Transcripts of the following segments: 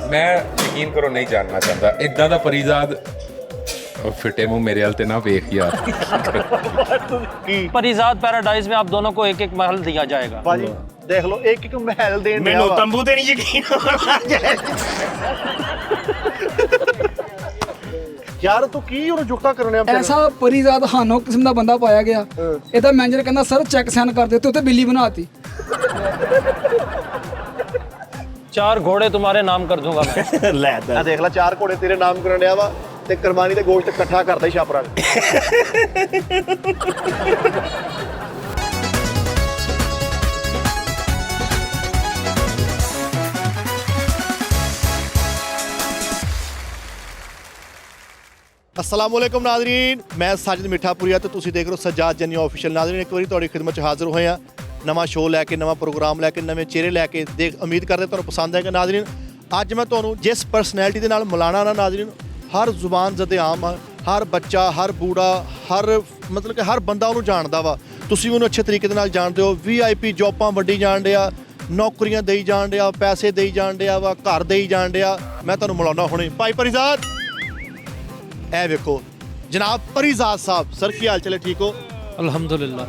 मैं यकीन करो नहीं जानना चाहता इदा दा परिजाद फिटे मुंह मेरे हाल ते ना वेख यार परिजाद पैराडाइज में आप दोनों को एक एक महल दिया जाएगा। भाजी देख लो एक एक महल देन मैनू तंबू ते नहीं यकीन यार तू की और जुगता करने ऐसा परिजाद हानो किस्म ਦਾ ਬੰਦਾ ਪਾਇਆ ਗਿਆ ਇਹਦਾ ਮੈਨੇਜਰ ਕਹਿੰਦਾ ਸਰ ਚੈੱਕ ਸਾਈਨ ਕਰ ਦੇ ਤੇ ਉੱਤੇ ਬਿੱਲੀ ਬਣਾਤੀ। 4 घोड़े तुम्हारे नाम कर दूंगा मैं। ਲੈ ਆ ਦੇਖ ਲੈ 4 ਘੋੜੇ ਤੇਰੇ ਨਾਮ ਕਰਨ ਡਿਆ ਵਾ ਤੇ ਕੁਰਬਾਨੀ ਦੇ ਗੋਸ਼ਤ ਇਕੱਠਾ ਕਰਦਾ ਹੀ ਛਾਪਰਾ अस्सलाम वालेकुम नाज़रीन, मैं साजिद मिठापुरिया तो तुसीं देख रहे हो सज्जाद जनी ऑफिशियल। नाज़रीन एक बार तुहाडी खिदमत च हाज़र होए हैं नवां शो लैके नवां प्रोग्राम लैके नवें चेहरे लैके देख उम्मीद करदे तुहानूं पसंद आएगा। नाज़रीन अज मैं तुहानूं जिस परसनैलिटी दे नाल मिलाना ना नाज़रीन हर जुबान ज़दे आम हर बच्चा हर बूढ़ा हर मतलब कि हर बंदा उहनूं जाणदा वा। तुसीं उहनूं अच्छे तरीके दे नाल जाणदे हो। VIP जॉबां वड्डी जाण डिया, नौकरियां देई जाण डिया, पैसे देई जाण डिया वा, घर देई जाण डिया। मैं तुहानूं मिलाउणा हुणे भाई परिजाद ए वेखो जनाब परिजाद साहब। सर की हाल चले ठीक हो? अल्हम्दुलिल्लाह।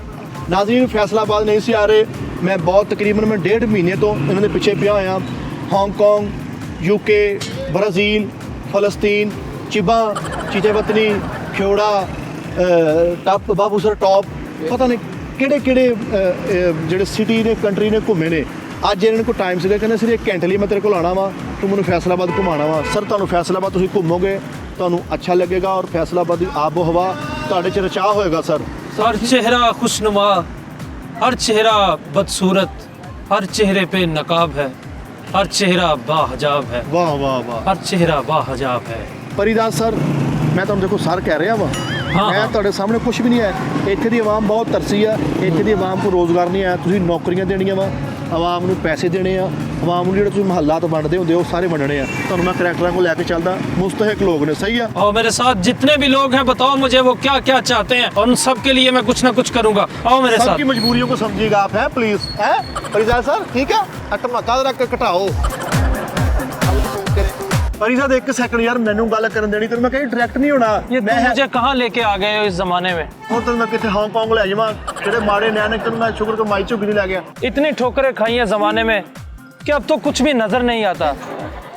नाज़रीन फैसलाबाद नहीं सी आ रहे, मैं बहुत तकरीबन मैं 1.5 महीने तो इन्होंने पिछे पिया होया। हांगकॉन्ग, UK, ब्राज़ील, फलस्तीन, चिबा, चीचे वतनी, ख्योड़ा, टप बाबूसर टॉप, पता नहीं किहड़े किहड़े ਜਿਹੜੇ सिटी ने कंट्री ने घूमे ने। ਅੱਜ ਇਹਨਾਂ को टाइम ਸੀਗਾ ਕਹਿੰਦੇ ਸਿਰ 1 ਘੰਟੇ ਲਈ मैं तेरे को आना वा, तू मैनूं फैसलाबाद घुमाना वा। सर ਤੁਹਾਨੂੰ फैसलाबाद ਤੁਸੀਂ ਘੁੰਮੋਗੇ ਤੁਹਾਨੂੰ अच्छा लगेगा और फैसलाबाद की आबो हवा ਤੁਹਾਡੇ ਚ ਰਚਾ होएगा। सर हर चेहरा खुशनुमा, हर चेहरा बदसूरत, हर चेहरे पे नकाब है, हर चेहरा बाहजाब है, वाह वाह वाह। हर चेहरा बाहजाब है। परिदास सर मैं ਤੁਹਾਨੂੰ देखो सर कह रहा ਵਾ मैं ਤੁਹਾਡੇ ਸਾਹਮਣੇ ਕੁਝ ਵੀ ਨਹੀਂ ਹੈ। ਇੱਥੇ ਦੀ ਆਵਾਮ ਬਹੁਤ ਤਰਸੀ ਆ, ਇੱਥੇ ਦੀ ਆਵਾਮ को ਰੋਜ਼ਗਾਰ ਨਹੀਂ ਆਇਆ। ਤੁਸੀਂ ਨੌਕਰੀਆਂ ਦੇਣੀਆਂ ਵਾ, ਆਵਾਮ ਨੂੰ ਪੈਸੇ ਦੇਣੇ ਆ, ਆਵਾਮ ਨੂੰ ਜਿਹੜੇ ਤੁਸੀਂ ਮਹੱਲਾਤ ਵੰਡਦੇ ਹੁੰਦੇ ਉਹ ਸਾਰੇ ਵੰਡਣੇ ਆ। ਤੁਹਾਨੂੰ ਮੈਂ ਕਰੈਕਟਰਾਂ को लेके ਚੱਲਦਾ, मुस्तहिक लोग ने। सही है? और मेरे साथ जितने भी लोग हैं बताओ मुझे वो क्या क्या चाहते हैं और उन सब के लिए मैं कुछ ना कुछ करूंगा। आओ मेरे साथ। सबकी मजबूरियों को समझिएगा आप, हैं प्लीज है परिजाद सर। ठीक है धमाका रख के घटाओ। परिजाद 1 सेकंड यार मैनू गल करन देनी, तेरे मैं कहीं डायरेक्ट नहीं होना। ये तुम मुझे कहाँ लेके आ गए हो इस जमाने में? और तेरे मैं कितने हांगकांग ले जावां जेडे माड़े नैन तेरे मैं शुक्र कर माई चुकी नहीं लै गया। इतनी ठोकरें खाई हैं जमाने में कि अब तो कुछ भी नजर नहीं आता।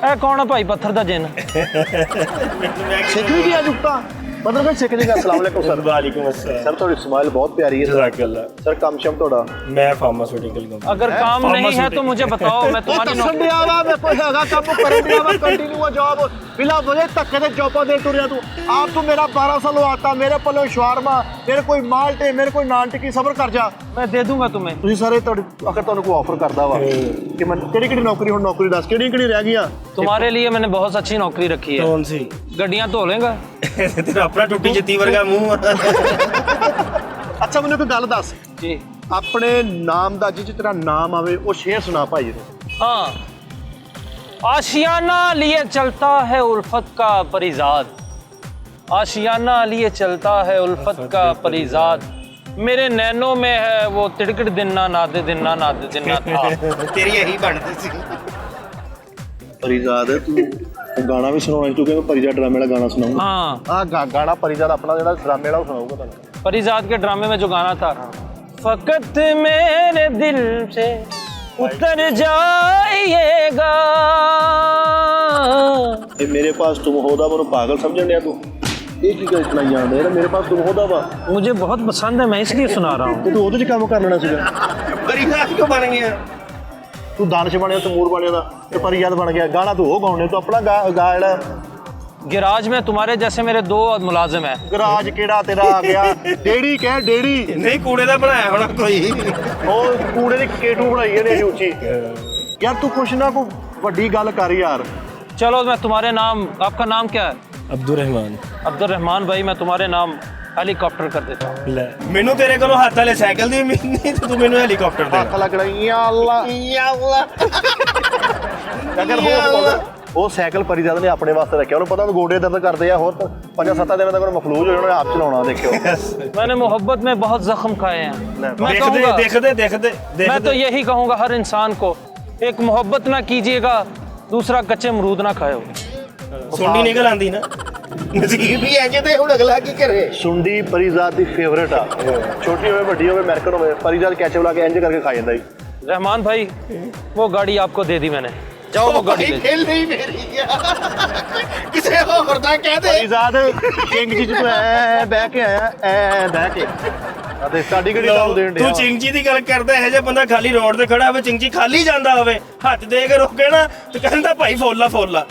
ऐ कौन है भाई पत्थर दा जिन? सिख भी गया जुगता मतलब कि सिख जी। अस्सलाम वालेकुम सर। वालेकुम अस्सलाम। सर थोड़ी स्माइल बहुत प्यारी है। जज़ाकल्लाह। सर काम शम थोड़ा मैं फार्मास्यूटिकल कंपनी अगर काम नहीं है तो मुझे बताओ, मैं तुम्हारी नौकरी संडे आवा मैं कोई हैगा काम करन दिया वा कंटिन्यू जॉब बिना वजह धक्के ते जॉबां दे टुरिया तू। आप तो मेरा 1200 आता मेरे पल्ले शवारमा मेरे कोई माल्टे मेरे कोई नान टिक्की सबर कर जा मैं दे दूंगा तुम्हें। ਤੁਸੀਂ ਸਾਰੇ ਤੁਹਾਡੀ ਅਗਰ ਤੁਹਾਨੂੰ ਕੋਈ ਆਫਰ ਕਰਦਾ ਵਾ ਕਿ ਮੈਂ ਕਿਹੜੀ ਨੌਕਰੀ ਹੁਣ ਨੌਕਰੀ ਦੱਸ ਕਿਹੜੀ ਰਹਿ ਗਈਆਂ? तुम्हारे लिए मैंने बहुत अच्छी नौकरी रखी है। कौन सी? गड्डियां धो लेगा। तेरा अपना टुੱਟੀ ਜੱਤੀ ਵਰਗਾ ਮੂੰਹ। ਅੱਛਾ ਮੈਨੂੰ ਕੋਈ ਗੱਲ ਦੱਸ जी ਆਪਣੇ ਨਾਮ ਦਾ ਜਿਹ ਤੇਰਾ ਨਾਮ ਆਵੇ ਉਹ ਸ਼ੇਰ ਸੁਣਾ ਭਾਈ ਜੀ। हाँ। आशियाना लिए चलता है उल्फत का परिजाद, आशियाना लिए चलता है उल्फत का परिजाद, मेरे नैनों में है वो तिड़कड़ दिन्ना नादे दिन्ना नादे दिन्ना था। ਤੇਰੀ ਇਹੀ ਬਣਦੀ ਸੀ। परिजाद तू गाना भी सुनाਉਣਾ ਤੂੰ ਕਹਿੰਦਾ परिजाद ड्रामे वाला गाना सुनाऊंगा। हाँ गाना परिजाद अपना ਜਿਹੜਾ ड्रामे वाला सुनाऊंगा ਤੁਹਾਨੂੰ। परिजाद के ड्रामे में जो गाना था, फकत मेरे दिल से उतर जाइएगा। ये मेरे पास तुम होदा ਮੈਨੂੰ पागल समझਣ ਡਿਆ ਤੂੰ? ਇਹ ਕੀ ਗੱਲ ਸੁਣਾਈ ਜਾਂਦਾ ਯਾਰ ਮੇਰੇ ਪਾਸ तुम होदा ਵਾ मुझे बहुत पसंद है, मैं इसलिए सुना रहा हूँ। ਤੇ ਤੂੰ ਉਹਦੇ ਚ ਕੰਮ ਕਰ ਲੈਣਾ ਸੀਗਾ। परिजाद क्यों बन गया? ਤੂੰ ਦਾਨਿਸ਼ ਬਣਿਆ ਤਮੂਰ ਬਣਿਆ ਦਾ ਤੇ परिजाद ਬਣ ਗਿਆ। ਗਾਣਾ ਤੂੰ ਉਹ ਗਾਉਣੇ ਤੂੰ ਆਪਣਾ ਗਾ ਜਿਹੜਾ गिराज में तुम्हारे जैसे मेरे 2 मुलाजिम हैं। ਗਰਾਜ ਕਿਹੜਾ ਤੇਰਾ ਆ ਗਿਆ? ਡੇੜੀ ਕਹਿ ਡੇੜੀ। ਨਹੀਂ ਕੂੜੇ ਦਾ ਬਣਾਇਆ ਹੋਣਾ ਕੋਈ। ਉਹ ਕੂੜੇ ਦੀ ਕੇਟੂ ਬਣਾਈ ਇਹਨੇ ਉੱਚੀ। ਯਾਰ ਤੂੰ ਕੁਛ ਨਾ ਕੋਈ ਵੱਡੀ ਗੱਲ ਕਰ ਯਾਰ। चलो मैं तुम्हारे नाम, आपका नाम क्या है? अब्दुर्रहमान। अब्दुर्रहमान भाई, मैं तुम्हारे नाम हेलीकॉप्टर कर देता हूँ। ਲੈ ਮੈਨੂੰ ਤੇਰੇ ਕੋਲੋਂ ਹੱਥ ਵਾਲੇ ਸਾਈਕਲ ਦੀ ਉਮੀਦ ਨਹੀਂ ਤੇ ਤੂੰ ਮੈਨੂੰ ਹੈਲੀਕਾਪਟਰ ਦੇ। ਹੱਥ ਲੱਗਣਾ ਯਾ ਅੱਲਾ ਯਾ ਅੱਲਾ। ਅਗਰ ਉਹ ਸਾਈਕਲ परिजाद ਨੇ ਆਪਣੇ ਵਾਸਤੇ ਰੱਖਿਆ, ਉਹਨੂੰ ਪਤਾ ਉਹ ਗੋਡੇ ਦਰਦ ਕਰਦੇ ਆ, ਹੋਰ 5-7 ਦਿਨਾਂ ਤੱਕ ਉਹਨੂੰ ਮਫਲੂਜ ਹੋ ਜਾਣਾ, ਆਪ ਚਲਾਉਣਾ ਦੇਖਿਓ। मैंने मोहब्बत में बहुत जख्म खाए हैं। मैं ਦੇਖਦੇ कहूँगा, ਦੇਖਦੇ ਦੇਖਦੇ मैं तो यही कहूँगा हर इंसान को, एक मोहब्बत ना कीजिएगा दूसरा कच्चे अमरूद ना खाओ। ਸੁੰਡੀ ਨਿਕਲ ਆਂਦੀ ਨਾ ਨਸੀਬ ਹੀ ਇੰਜ ਤੇ ਹੁਣ ਅਗਲਾ ਕੀ ਕਰੇ। ਸੁੰਡੀ ਪਰੀਜ਼ਾਦ ਦੀ ਫੇਵਰੇਟ ਆ, ਛੋਟੀ ਹੋਵੇ ਵੱਡੀ ਹੋਵੇ ਅਮਰੀਕਨ ਹੋਵੇ, ਪਰੀਜ਼ਾਦ ਕੈਚਅਪ ਲਾ ਕੇ ਇੰਜ ਕਰਕੇ ਖਾ ਜਾਂਦਾ ਜੀ। रहमान भाई वो गाड़ी आपको दे दी मैंने, जाओ वो गाड़ी ले। खेल नहीं मेरी ਕਿਸੇ ਹੋਰ ਦਾ ਕਹਿ ਦੇ। ਪਰੀਜ਼ਾਦ ਕਿੰਗ ਜੀ ਤੂੰ ਐ ਬਹਿ ਕੇ ਆਇਆ, ਐ ਬਹਿ ਕੇ ਅਤੇ ਸਾਡੀ ਗੱਡੀ ਤੁਹਾਨੂੰ ਦੇਣ ਡਿਆ ਤੂੰ ਚਿੰਗਜੀ ਦੀ ਗੱਲ ਕਰਦਾ, ਇਹ ਜਿਹਾ ਬੰਦਾ ਖਾਲੀ ਰੋਡ ਤੇ ਖੜਾ ਹੋਵੇ, ਚਿੰਗਜੀ ਖਾਲੀ ਜਾਂਦਾ ਹੋਵੇ, ਹੱਥ ਦੇ ਕੇ ਰੋਕੇ ਨਾ ਤੇ ਕਹਿੰਦਾ ਭਾਈ ਫੋਲਾ ਫੋਲਾ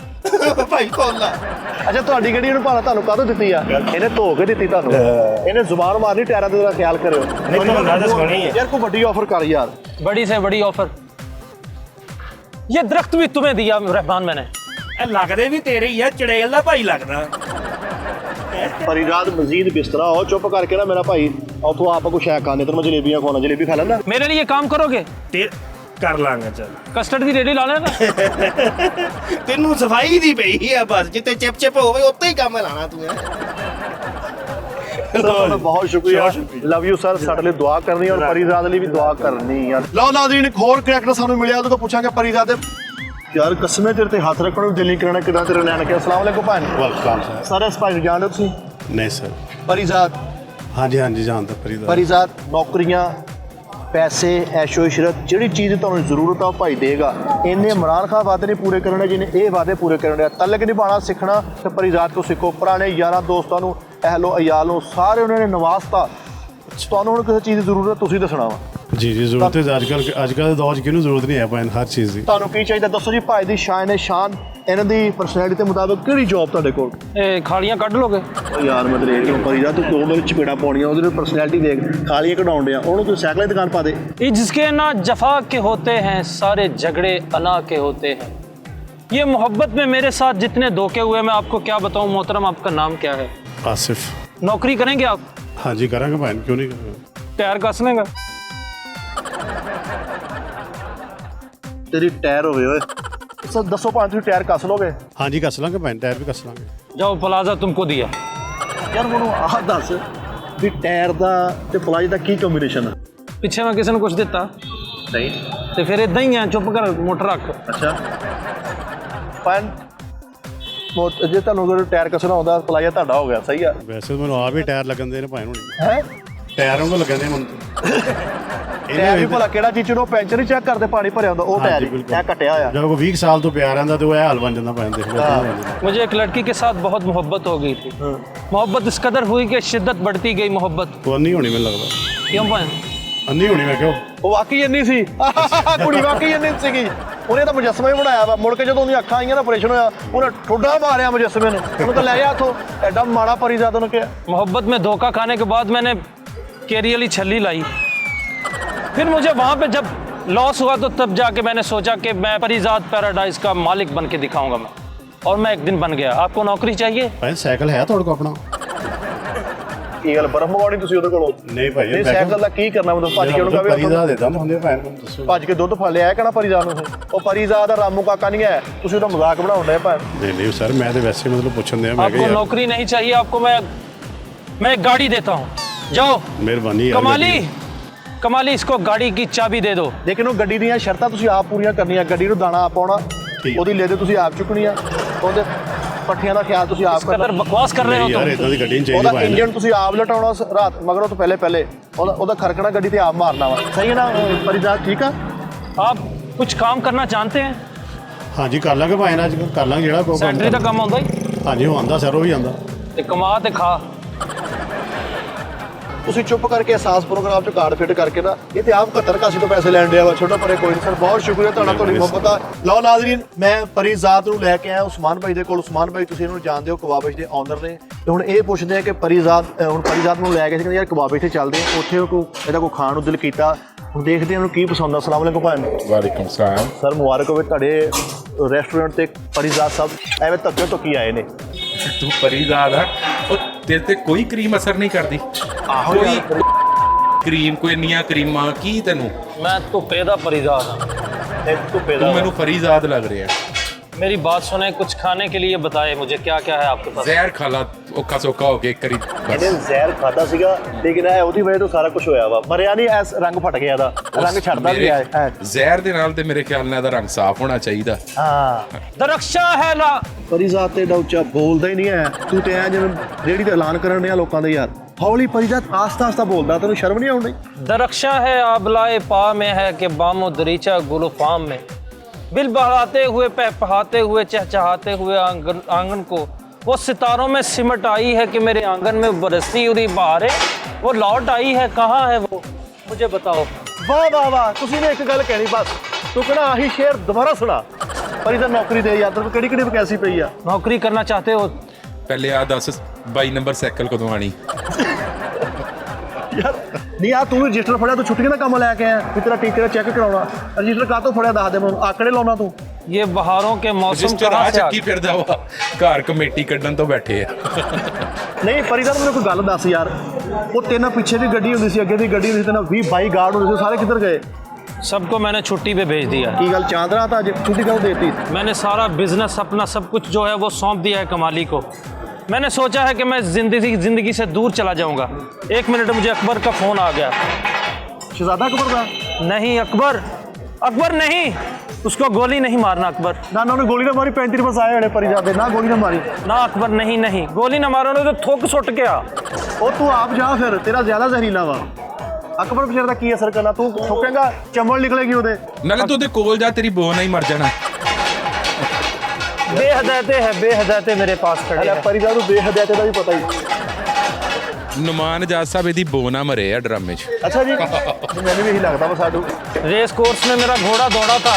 ਭਾਈ ਫੋਲਾ। ਅੱਛਾ ਤੁਹਾਡੀ ਗੱਡੀ ਨੂੰ ਭਾਵੇਂ ਤੁਹਾਨੂੰ ਕਾਹਦੋਂ ਦਿੱਤੀ ਆ? ਇਹਨੇ ਧੋ ਕੇ ਦਿੱਤੀ ਤੁਹਾਨੂੰ, ਇਹਨੇ ਜ਼ੁਬਾਨ ਮਾਰਨੀ, ਟਾਇਰਾਂ ਤੇ ਉਹਦਾ ਖਿਆਲ ਕਰਿਓ। ਨਹੀਂ ਧੋਂਦਾ ਤਾਂ ਸੋਹਣੀ ਹੈ ਯਾਰ ਕੋਈ ਵੱਡੀ ਆਫਰ ਕਰ ਯਾਰ। बड़ी से बड़ी ऑफर, ये दरख्त भी तुम्हें दिया रहमान मैंने। ਇਹ ਲੱਗਦੇ ਵੀ ਤੇਰੇ ਹੀ ਆ, ਚੜੇਲ ਦਾ ਭਾਈ ਲੱਗਦਾ। ਪਰੀਜ਼ਾਦ ਮਜ਼ੀਦ ਬਿਸਤਰਾ ਹੋ, ਚੁੱਪ ਕਰਕੇ ਨਾ ਮੇਰਾ ਭਾਈ ਉਥੋਂ ਆਪ ਕੁਛ ਹੈ ਖਾਣੇ ਤੇ ਮੈਂ ਜਲੇਬੀਆਂ ਖਵਾਉਣਾ, ਜਲੇਬੀ ਖਾ ਲੈਂਦਾ। मेरे लिए काम करोगे? ਤੇ ਕਰ ਲਾਂਗਾ ਚੱਲ। कस्टर्ड की रेडी ला लेना। ਤੈਨੂੰ ਸਫਾਈ ਦੀ ਪਈ ਆ ਬਸ, ਜਿੱਤੇ ਚਿਪ ਚਿਪ ਹੋਵੇ ਉੱਤੇ ਹੀ ਕੰਮ ਲਾਣਾ ਤੂੰ। ਬਹੁਤ ਸ਼ੁਕਰੀਆ, ਲਵ ਯੂ ਸਰ। ਸਾਡੇ ਲਈ ਦੁਆ ਕਰਨੀ ਔਰ ਪਰੀਜ਼ਾਦ ਲਈ ਵੀ ਦੁਆ ਕਰਨੀ ਆ। ਲਓ ਨਾਜ਼ਰੀਨ, ਇੱਕ ਹੋਰ ਕਰੈਕਟਰ ਸਾਨੂੰ ਮਿਲਿਆ, ਉਹਦੇ ਕੋਲ ਪੁੱਛਾਂਗੇ ਪਰੀਜ਼ਾਦ ਦੇ ਯਾਰ ਕਸਮੇ ਤੇਰੇ ਤੇ ਹੱਥ ਰੱਖਣ ਨੂੰ ਦਿਲ ਨਹੀਂ ਕਰਨਾ, ਕਿਦਾਂ ਤੇਰੇ ਨੈਣ ਕੇ। ਅਸਲਾਮ ਵਾਲੇਕੁਮ ਭਾਈ। Welcome sir. ਸਾਰੇ ਇਸ ਭਾਈ ਨੂੰ ਜਾਣਦੇ ਹੋ ਤੁਸੀਂ? ਨਹੀਂ ਸਰ। ਪਰੀਜ਼ਾਦ, ਹਾਂਜੀ ਹਾਂਜੀ ਜਾਣਦਾ ਫਰੀਦਾ। ਪਰੀਜ਼ਾਦ ਨੌਕਰੀਆਂ, ਪੈਸੇ, ਐਸ਼ੋ ਇਸ਼ਰਤ, ਜਿਹੜੀ ਚੀਜ਼ ਤੁਹਾਨੂੰ ਜ਼ਰੂਰਤ ਆ ਉਹ ਭਾਈ ਦੇਗਾ। ਇਹਨੇ ਇਮਰਾਨ ਖਾਨ ਵਾਅਦੇ ਨਹੀਂ ਪੂਰੇ ਕਰਨੇ, ਜਿਹਨੇ ਇਹ ਵਾਅਦੇ ਪੂਰੇ ਕਰਨੇ ਆ। ਤਲਕ ਨਿਭਾਉਣਾ ਸਿੱਖਣਾ ਤੇ ਪਰੀਜ਼ਾਦ ਤੋਂ ਸਿੱਖੋ। ਪੁਰਾਣੇ ਯਾਰਾਂ ਦੋਸਤਾਂ ਨੂੰ, ਅਹਿਲੋ ਅਯਾਲ ਨੂੰ, ਸਾਰੇ ਉਹਨਾਂ ਨੇ ਨਵਾਜ਼ਤਾ। ਤੁਹਾਨੂੰ ਹੁਣ ਕਿਸੇ ਚੀਜ਼ ਦੀ ਜ਼ਰੂਰਤ, ਤੁਸੀਂ ਦੱਸਣਾ ਵਾ। ਜੀ ਜੀ ਜ਼ਰੂਰਤ ਹੈ। ਅੱਜ ਕੱਲ੍ਹ ਦੇ ਦੌਰ 'ਚ ਕਿਹਨੂੰ ਜ਼ਰੂਰਤ ਨਹੀਂ ਹੈ ਭਾਈ ਹਰ ਚੀਜ਼ ਦੀ। ਤੁਹਾਨੂੰ ਕੀ ਚਾਹੀਦਾ ਦੱਸੋ ਜੀ। ਭਾਈ ਦੀ ਸ਼ਾਨ ਸ਼ਾਨ, ਇਹਨਾਂ ਦੀ ਪਰਸਨੈਲਿਟੀ ਦੇ ਮੁਤਾਬਕ ਕਿਹੜੀ ਜੌਬ ਤੁਹਾਡੇ ਕੋਲ? खालियां कट लोगे? ਉਹ ਯਾਰ ਮੈਂ ਤੇਰੇ ਕਿਉਂ ਪਰੀਜ਼ਾਦ, ਤੂੰ ਦੋ ਮੇਰੇ ਚਪੇੜਾ ਪਾਉਣੀਆਂ, ਉਹਦੀ ਪਰਸਨੈਲਿਟੀ ਦੇਖ, ਖਾਲੀਆਂ ਕਢਾਉਣ ਡਿਆ। ਉਹਨੂੰ ਤੂੰ ਸਾਈਕਲ ਦੀ ਦੁਕਾਨ ਪਾ ਦੇ। जिसके ना जफा के होते हैं सारे झगड़े अना के होते हैं। ये मोहब्बत में मेरे साथ जितने धोखे हुए, मैं आपको क्या बताऊं मोहतरम। आपका नाम क्या है? ਆਸਿਫ। नौकरी करेंगे आप? ਹਾਂਜੀ ਕਰਾਂਗੇ ਭਾਈ, ਕਿਉਂ ਨਹੀਂ ਕਰਾਂਗੇ। टायर कस लेंगे? ਤੇਰੀ ਟਾਇਰ ਹੋਵੇ ਓਏ। ਸਰ ਦੱਸੋ ਭਾਵੇਂ ਤੁਸੀਂ ਟਾਇਰ ਕੱਸ ਲੋਗੇ? ਹਾਂਜੀ ਕੱਸ ਲਾਂਗੇ ਭਾਈ, ਟਾਇਰ ਵੀ ਕੱਸ ਲਾਂਗੇ। जाओ प्लाजा तुमको दिया। ਯਾਰ ਮੈਨੂੰ ਆਹ ਦੱਸ ਵੀ ਟਾਇਰ ਦਾ ਤੇ ਪਲਾਜ ਦਾ ਕੀ ਕੰਬੀਨੇਸ਼ਨ ਆ? ਪਿੱਛੇ ਮੈਂ ਕਿਸੇ ਨੂੰ ਕੁਝ ਦਿੱਤਾ ਨਹੀਂ। ਤੇ ਫਿਰ ਇਦਾਂ ਹੀ ਆ, ਚੁੱਪ ਕਰ ਮੋਟਰ ਰੱਖ। ਅੱਛਾ ਪਰ ਜੇ ਤੁਹਾਨੂੰ ਅਗਰ ਟਾਇਰ ਕੱਸਣਾ ਆਉਂਦਾ, ਪਲਾਜਾ ਤੁਹਾਡਾ ਹੋ ਗਿਆ। ਸਹੀ ਆ। ਵੈਸੇ ਮੈਨੂੰ ਆਪ ਹੀ ਟਾਇਰ ਲੱਗਣ ਦੇ ਨੇ ਭਾਈ ਹੁਣ। ਹੈ ਟਾਇਰਾਂ ਨੂੰ ਲੱਗਣ ਦੇ ਮੈਨੂੰ। ਟਾਇਰ ਵੀ ਭਲਾ ਕਿਹੜਾ ਚੀਜ਼ ਨੂੰ ਪੈਂਚਰ ਹੀ ਚੈੱਕ ਕਰਦੇ, ਪਾਣੀ ਭਰਿਆ ਹੁੰਦਾ ਉਹ ਟਾਇਰ ਹੀ ਇਹ ਕੱਟਿਆ ਹੋਇਆ। ਜਦੋਂ ਕੋਈ 20 ਸਾਲ ਤੋਂ ਪਿਆ ਰਹਿੰਦਾ ਤੇ ਉਹ ਇਹ ਹਾਲ ਬਣ ਜਾਂਦਾ ਭਾਈ। ਦੇਖ ਲਓ मुझे एक लड़की के साथ बहुत मोहब्बत हो गई थी। मोहब्बत इस कदर हुई कि शिद्दत बढ़ती गई मोहब्बत। ਉਹ ਅੰਨੀ ਹੋਣੀ ਮੈਨੂੰ ਲੱਗਦਾ। क्यों भाई? ਅੰਨੀ ਹੋਣੀ ਮੈਂ ਕਿਉਂ। ਉਹ ਵਾਕਈ ਇੰਨੀ ਸੀ, ਕੁੜੀ ਵਾਕਈ ਇੰਨੀ ਸੀਗੀ। ਉਹਨੇ ਤਾਂ ਮੁਜੱਸਮਾ ਹੀ ਬਣਾਇਆ ਵਾ। ਮੁੜ ਕੇ ਜਦੋਂ ਉਹਦੀਆਂ ਅੱਖਾਂ ਆਈਆਂ ਨਾ, ਆਪਰੇਸ਼ਨ ਹੋਇਆ, ਉਹਨੇ ਠੁੱਡਾ ਮਾਰਿਆ ਮੁਜੱਸਮੇ ਨੂੰ। ਉਹਨੂੰ ਤਾਂ ਲੈ ਜਾ ਇੱਥੋਂ, ਐਡਾ ਮਾੜਾ ਪਰੀਜ਼ਾਦ ਉਹਨੂੰ ਕਿਹਾ। मोहब्बत में धोखा खाने के बाद मैंने केरियली छल्ली लाई। फिर मुझे वहाँ पे जब लॉस हुआ तो तब जाके मैंने सोचा कि मैं परीजाद पैराडाइज का मालिक बन के दिखाऊंगा मैं। और मैं एक दिन बन गया। आपको नौकरी चाहिए? ਭਾਈ ਸਾਈਕਲ ਹੈ ਤੁਹਾਡੇ ਕੋਲ ਆਪਣਾ? ਕੀ ਗੱਲ ਬਰਫ ਮੰਗਵਾਉਣੀ ਤੁਸੀਂ ਉਹਦੇ ਕੋਲੋਂ? ਨਹੀਂ ਭਾਈ ਨਹੀਂ ਸਾਈਕਲ ਦਾ ਕੀ ਕਰਨਾ? ਮਤਲਬ ਭੱਜ ਕੇ ਉਹਨੂੰ ਕਹੇ ਪਰੀਦਾ ਦੇ ਦੰਦ ਹੁੰਦੇ ਭਾਈ ਨੂੰ ਦੱਸੋ। ਭੱਜ ਕੇ ਦੁੱਧ ਫੜ ਲਿਆ ਹੈ ਕਹਿਣਾ ਪਰੀਜ਼ਾਦ ਨੂੰ। ਉਹ ਪਰੀਜ਼ਾਦ ਦਾ ਰਾਮੂ ਕਾਕਾ ਨਹੀਂ ਹੈ, ਤੁਸੀਂ ਉਹਦਾ ਮਜ਼ਾਕ ਬਣਾਉਣ ਡਏ ਭਾਈ। ਨਹੀਂ ਨਹੀਂ ਸਰ, ਮੈਂ ਤਾਂ ਵੈਸੇ ਮਤਲਬ ਪੁੱਛਣ ਦਿਆ। ਮੈਂ आपको ਕਿਹਾ नौकरी नहीं चाहिए? आपको मैं एक गाड़ी देता हूँ, जाओ। ਮਿਹਰਬਾਨੀ ਯਾਰ। कमाली इसको गाड़ी की चाबी दे दो। ਲੇਕਿਨ ਉਹ ਗੱਡੀ ਦੀਆਂ ਸ਼ਰਤਾਂ ਤੁਸੀਂ ਆਪ ਪੂਰੀਆਂ ਕਰਨੀਆਂ। ਗੱਡੀ ਨੂੰ ਦਾਣਾ ਆਪ ਪਾਉਣਾ, ਠੀਕ। ਉਹਦੀ ਲੇਦੇ ਤੁਸੀਂ ਆਪ ਚੁੱਕਣੀ ਆ, ਉਹਦੇ ਪੱਠੀਆਂ ਦਾ ਖਿਆਲ ਤੁਸੀਂ ਆਪ ਕਰਨਾ। कदर बकवास कर रहे हो ਯਾਰ तुम। ਇਦਾਂ ਦੀ ਗੱਡੀ ਨਹੀਂ ਚਾਹੀਦੀ ਉਹਦਾ ਭਾਈ। ਇੰਜਨ ਤੁਸੀਂ ਆਪ ਲਟਾਉਣਾ ਰਾਤ ਮਗਰੋਂ ਤੋਂ ਪਹਿਲੇ ਉਹਦਾ ਖਰਕਣਾ ਗੱਡੀ ਤੇ ਆਪ ਮਾਰਨਾ ਵਾ। ਸਹੀ ਹੈ ਨਾ ਪਰੀਜ਼ਾਦ? ਠੀਕ ਆ। आप कुछ काम करना जानते हैं? ਹਾਂਜੀ ਕਰ ਲਾਂਗੇ ਭਾਈ ਨਾਲ, ਅੱਜ ਕਰ ਲਾਂਗੇ ਜਿਹੜਾ ਕੋਈ ਕੰਮ सैलरी का कम आਉਂਦਾ ਹੀ ਹਾਂਜੀ ਉਹ ਆਂਦਾ ਸਰ, ਉਹ ਵੀ ਆਂਦਾ। ਤੇ ਕਮਾ ਤੇ ਖਾ। ਤੁਸੀਂ ਚੁੱਪ ਕਰਕੇ ਅਹਿਸਾਸ ਪ੍ਰੋਗਰਾਮ 'ਚ ਕਾਰਡ ਫਿੱਟ ਕਰਕੇ ਨਾ, ਇਹ ਤੇ ਆਪ 71 ਤੋਂ ਪੈਸੇ ਲੈਣ ਡਿਆ ਵਾ। ਛੋਟਾ ਪਰੇ ਕੋਈ ਨਹੀਂ ਸਰ, ਬਹੁਤ ਸ਼ੁਕਰੀਆ ਤੁਹਾਡਾ, ਤੁਹਾਡੀ ਮੁਹੱਬਤ ਦਾ। ਲਓ ਨਾਜ਼ਰੀਨ, ਮੈਂ ਪਰੀਜ਼ਾਦ ਨੂੰ ਲੈ ਕੇ ਆਇਆ ਉਸਮਾਨ ਭਾਈ ਦੇ ਕੋਲ। ਉਸਮਾਨ ਭਾਈ ਤੁਸੀਂ ਇਹਨੂੰ ਜਾਣਦੇ ਹੋ, ਕਬਾਬਿਸ਼ ਦੇ ਓਨਰ ਨੇ। ਤੇ ਹੁਣ ਇਹ ਪੁੱਛਦੇ ਆ ਕਿ ਹੁਣ ਪਰੀਜ਼ਾਦ ਨੂੰ ਲੈ ਕੇ ਸੀ, ਕਹਿੰਦੇ ਯਾਰ ਕਬਾਬਿਸ਼ ਤੇ ਚੱਲਦੇ ਆ। ਉੱਥੇ ਇਹਦਾ ਕੋਈ ਖਾਣ ਨੂੰ ਦਿਲ ਕੀਤਾ। ਹੁਣ ਦੇਖਦੇ ਹਾਂ ਉਹਨੂੰ ਕੀ ਪਸੰਦ ਆ। ਅਸਲਾਮ ਵਾਲੇਕੁਮ ਭਾਈ। ਵਾਲੇਕੁਮ ਸਲਾਮ। ਸਰ ਮੁਬਾਰਕ ਹੋਵੇ, ਤੁਹਾਡੇ ਰੈਸਟੋਰੈਂਟ ਤੇ ਪਰੀਜ਼ਾਦ ਸਾਹਿਬ ਐਵੇਂ ਧੱਕੇ ਧੁੱਕੀ ਆਏ ਨੇ। ਤੂੰ ਪਰੀਜ਼ਾਦ ਆ, ਉਹ ਤੇਰੇ ਤੇ ਕੋਈ ਕਰੀਮ ਅਸਰ ਨਹੀਂ ਕਰਦੀ। ਆਹੋ ਕੋਈ ਕਰੀਮ, ਕੋਈ ਇੰਨੀਆਂ ਕਰੀਮਾਂ ਕੀ ਤੈਨੂੰ? ਮੈਂ ਧੁੱਪੇ ਦਾ ਪਰੀਜ਼ਾਦ ਹਾਂ। ਧੁੱਪੇ ਤੂੰ ਮੈਨੂੰ ਫਰੀਜ਼ਾਦ ਲੱਗ ਰਿਹਾ। मेरी बात सुने, कुछ खाने के लिए बताए मुझे, क्या क्या है आपके पास? ਜ਼ਹਿਰ ਖਾ ਲਾ ਔਖਾ ਸੌਖਾ ਹੋ ਕੇ ਇੱਕ ਵਾਰੀ ਇਹਨੇ ਜ਼ਹਿਰ ਖਾਦਾ ਸੀਗਾ, ਲੇਕਿਨ ਇਹ ਉਹਦੀ ਵਜ੍ਹਾ ਤੋਂ ਸਾਰਾ ਕੁਝ ਹੋਇਆ ਵਾ। ਮਰਿਆ ਨਹੀਂ, ਐਸ ਰੰਗ ਫਟ ਗਿਆ ਇਹਦਾ, ਰੰਗ ਛੱਡਦਾ ਵੀ ਹੈ। ਜ਼ਹਿਰ ਦੇ ਨਾਲ ਤੇ ਮੇਰੇ ਖਿਆਲ ਨਾਲ ਇਹਦਾ ਰੰਗ ਸਾਫ਼ ਹੋਣਾ ਚਾਹੀਦਾ। ਹਾਂ दरक्षा है ला। ਪਰਿਜ਼ਾਤ ਤੇ ਡੌਚਾ ਬੋਲਦਾ ਹੀ ਨਹੀਂ ਹੈ। ਤੂੰ ਤੇ ਐ ਜਿਵੇਂ ਰੇੜੀ ਤੇ ਐਲਾਨ ਕਰਨ ਡਿਆ ਲੋਕਾਂ ਦੇ ਯਾਰ। ਹੌਲੀ ਪਰਿਜ਼ਾਤ ਆਸਤਾ ਆਸਤਾ ਬੋਲਦਾ, ਤੈਨੂੰ ਸ਼ਰਮ ਨਹੀਂ ਆਉਂਦੀ? दरक्षा है आबलाए पा में है कि बामो दरीचा गुलफाम में, बिल बहलाते हुए पहपहाते हुए चहचहाते हुए आंगन को वो सितारों में सिमट आई है कि मेरे आंगन में बरसती हुई बहारें वो लौट आई है, कहाँ है वो मुझे बताओ। ਵਾਹ ਵਾਹ ਵਾਹ, ਤੁਸੀਂ ਨੇ ਇੱਕ ਗੱਲ ਕਹਿਣੀ ਬਸ, ਤੂੰ ਕਹਿਣਾ ਆਹੀ ਸ਼ੇਰ ਦੁਬਾਰਾ ਸੁਣਾ। ਪਰਿਜ਼ਾਤ ਨੌਕਰੀ ਦੇ ਯਾਰ, ਤੈਨੂੰ ਕਿਹੜੀ ਕਿਹੜੀ ਵੈਕੈਂਸੀ ਪਈ ਆ? नौकरी करना चाहते हो? ਪਹਿਲੇ ਆ ਦੱਸ 22 ਨੰਬਰ ਸਾਈਕਲ ਕਦੋਂ ਆਣੀ? ਯਾਰ ਨਹੀਂ ਆ, ਤੂੰ ਰਜਿਸਟਰ ਫੜਿਆ, ਤੂੰ ਛੁੱਟੀਆਂ ਦਾ ਕੰਮ ਲੈ ਕੇ ਆਇਆ ਵੀ ਤੇਰਾ ਟੀਚਰ ਚੈੱਕ ਕਰਾਉਣਾ। ਰਜਿਸਟਰ ਕਾਹਤੋਂ ਫੜਿਆ ਦੱਸ ਦੇ ਮੈਨੂੰ, ਆਕੜੇ ਲਾਉਣਾ ਤੂੰ? ये बहारों के मौसम ਰਜਿਸਟਰ कहाँ ਆ से आ ਚੱਕੀ ਫਿਰਦਾ ਵਾ, ਘਰ ਕਮੇਟੀ ਕੱਢਣ ਤੋਂ ਬੈਠੇ ਆ। ਨਹੀਂ ਪਰਿਜ਼ਾਤ, ਮੈਨੂੰ ਕੋਈ ਗੱਲ ਦੱਸ ਯਾਰ, ਉਹ ਤੇਨਾਂ ਪਿੱਛੇ ਦੀ ਗੱਡੀ ਹੁੰਦੀ ਸੀ, ਅੱਗੇ ਦੀ ਗੱਡੀ ਹੁੰਦੀ ਸੀ, ਤੇਨਾਂ 20-22 ਗਾਰਡ ਹੁੰਦੇ ਸੀ, ਸਾਰੇ ਕਿੱਧਰ ਗਏ? सबको मैंने छुट्टी पे भेज दिया। ਕੀ ਗੱਲ ਚਾਂਦਰਾ ਤਾਂ ਅੱਜ ਛੁੱਟੀ ਕਦੋਂ ਦੇਤੀ? मैंने सारा बिजनेस अपना सब कुछ जो है वो सौंप दिया है कमाली को। मैंने सोचा है कि मैं जिंदगी से दूर चला जाऊंगा। 1 मिनट, मुझे अकबर का फ़ोन आ गया। ਸ਼ਹਿਜ਼ਾਦਾ ਅਕਬਰ ਦਾ? नहीं अकबर, अकबर नहीं, उसको गोली नहीं मारना अकबर। ਨਾ ਉਹਨੇ ਗੋਲੀ ਨਾ ਮਾਰੀ, 35 ਰੁਪਏ ਆਏ ਹੋਣੇ ਪਰਿਜ਼ਾਤ ਦੇ, ਨਾ ਗੋਲੀ ਨਾ ਮਾਰੀ। ना अकबर नहीं, नहीं गोली ना मारो तो थोक सुट गया। ਉਹ ਤੂੰ ਆਪ ਜਾ ਫਿਰ, ਤੇਰਾ ਜ਼ਿਆਦਾ ਜ਼ਹਿਰੀਲਾ ਵਾ। ਅਕਬਰ ਬਸ਼ੀਰ ਦਾ ਕੀ ਅਸਰ ਕਰਨਾ, ਤੂੰ ਠੋਕੇਂਗਾ ਚੰਬਲ ਨਿਕਲੇਗੀ ਉਹਦੇ। ਨਾਲੇ ਤੂੰ ਉਹਦੇ ਕੋਲ ਜਾ, ਤੇਰੀ ਬੋ ਨਾ ਹੀ ਮਰ ਜਾਣਾ। बेहदायते है, बेहदायते मेरे पास खड़े हैं। ਪਰਿਜ਼ਾਤ ਨੂੰ ਬੇਹਦਾਇਤੇ ਦਾ ਵੀ ਪਤਾ ਹੀ। ਨੁਮਾਨ ਆਜ਼ਾਦ ਸਾਹਿਬ ਇਹਦੀ ਬੋ ਨਾ ਮਰੇ ਆ ਡਰਾਮੇ 'ਚ। ਅੱਛਾ ਜੀ, ਮੈਨੂੰ ਵੀ ਇਹੀ ਲੱਗਦਾ ਵਾ ਸਾਡੂ। रेस कोर्स में मेरा घोड़ा दौड़ा था।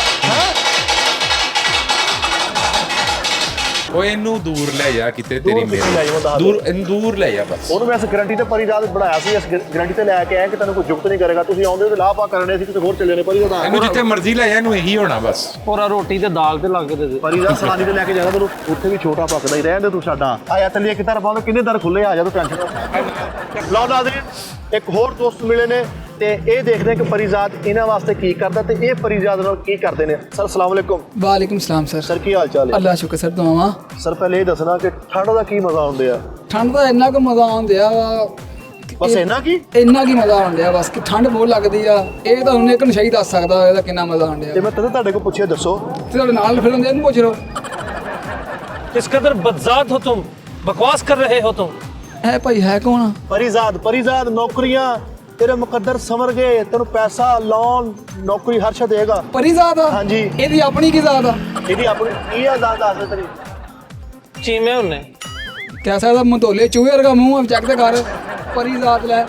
ਉਹ ਇਹਨੂੰ ਦੂਰ ਲੈ ਜਾ ਕਿਤੇ, ਤੇਰੀ ਦੂਰ ਕਿੱਥੇ ਲੈ ਜਾਵਾਂ ਦੱਸ ਦੇ। ਦੂਰ ਇਹਨੂੰ ਦੂਰ ਲੈ ਜਾ ਬਸ। ਉਹਨੂੰ ਮੈਂ ਇਸ ਗਰੰਟੀ ਤੇ ਪਰਿਜ਼ਾਤ ਬਣਾਇਆ ਸੀ, ਇਸ ਗਰੰਟੀ ਤੇ ਲੈ ਕੇ ਆਇਆ ਕਿ ਤੈਨੂੰ ਕੋਈ ਜੁਗਤ ਨਹੀਂ ਕਰੇਗਾ। ਤੁਸੀਂ ਆਉਂਦੇ ਤੇ ਲਾਪਾ ਕਰਨੇ ਸੀ, ਕਿਤੇ ਹੋਰ ਚੱਲੇ ਨੇ। ਪਰਿਜ਼ਾਤ ਇਹਨੂੰ ਜਿੱਥੇ ਮਰਜ਼ੀ ਲੈ ਜਾ, ਇਹਨੂੰ ਇਹੀ ਹੋਣਾ ਬਸ। पूरा रोटी ते दाल ते लग दे। ਪਰਿਜ਼ਾਤ ਸਲਾਨੀ ਤੇ ਲੈ ਕੇ ਜਾਣਾ, ਤੈਨੂੰ ਉੱਥੇ ਵੀ ਛੋਟਾ ਪੱਕਦਾ ਹੀ ਰਹਿਣ ਦੇ ਤੂੰ ਸਾਡਾ। ਆਇਆ ਤਲੀਏ ਕਿਧਰ ਪਾਉਂਦੇ, ਕਿੰਨੇ ਦਰ ਖੁੱਲੇ, ਆ ਜਾ ਤੂੰ ਟੈਨਸ਼ਨ ਨਾ। ਲਓ ਨਾਜ਼ਰੀਨ, ਇੱਕ ਹੋਰ ਦੋਸਤ ਮਿਲੇ ਨੇ ਤੇ ਇਹ ਦੇਖਦੇ ਆ ਕਿ ਪਰਿਜ਼ਾਤ ਇਹਨਾਂ ਵਾਸਤੇ ਕੀ ਕਰਦਾ ਤੇ ਇਹ ਪਰਿਜ਼ਾਤ ਨਾਲ ਕੀ ਕਰਦੇ ਨੇ। ਸਰ ਅਸਲਾਮ ਵਾਲੇਕੁਮ। ਵਾਲੇਕੁਮ ਸਲਾਮ ਸਰ। ਸਰ ਕੀ ਹਾਲ ਚਾਲ ਹੈ? ਅੱਲਾ ਸ਼ੁਕਰ ਸਰ, ਦੁਆਵਾਂ। ਸਰ ਪਹਿਲੇ ਇਹ ਦੱਸਣਾ ਕਿ ਠੰਡ ਦਾ ਕੀ ਮਜ਼ਾ ਆਉਂਦੇ ਆ? ਠੰਡ ਦਾ ਇੰਨਾ ਕੁ ਮਜ਼ਾ ਆਉਂਦਿਆ ਵਾ, ਬਸ ਇੰਨਾ ਕੀ? ਇੰਨਾ ਕੀ ਮਜ਼ਾ ਆਉਂਦਿਆ ਬਸ, ਕਿ ਠੰਡ ਬਹੁਤ ਲੱਗਦੀ ਆ। ਇਹ ਤਾਂ ਉਹਨੇ ਇੱਕ ਨਸ਼ਾ ਹੀ ਦੱਸ ਸਕਦਾ ਇਹਦਾ ਕਿੰਨਾ ਮਜ਼ਾ ਆਉਂਦਿਆ। ਤੇ ਮੈਂ ਤਦੇ ਤੁਹਾਡੇ ਕੋਲ ਪੁੱਛਿਆ, ਦੱਸੋ। ਤੇ ਤੁਹਾਡੇ ਨਾਲ ਫਿਰ ਹੁੰਦੇ, ਇਹਨੂੰ ਪੁੱਛ ਲਓ। किस कदर बदजात हो तुम, बकवास कर रहे हो तुम। ਹੈ ਭਾਈ, ਹੈ ਕੌਣ? ਪਰਿਜ਼ਾਤ ਨੌਕਰੀਆਂ ਤੇਰੇ ਮੁਕੱਦਰ ਸਮਰ ਗਏ, ਤੈਨੂੰ ਪੈਸਾ ਲੋਨ ਨੌਕਰੀ ਹਰ ਸ਼ਾ ਦੇਗਾ। ਪਰਿਜ਼ਾਤ ਆ? ਹਾਂਜੀ। ਇਹਦੀ ਆਪਣੀ ਕੀ ਜ਼ਾਤ ਆ? ਇਹਦੀ ਆਪਣੀ ਕੀ ਆ ਜ਼ਾਤ ਦੱਸ ਦੇ ਤੇਰੀ। चीमे उन्हें ਕੈਸਾ ਇਹਦਾ ਮਤੋਲੇ ਚੂਹੇ ਵਰਗਾ ਮੂੰਹ ਆ, ਚੈੱਕ ਤੇ ਕਰ। ਪਰਿਜ਼ਾਤ ਲੈ,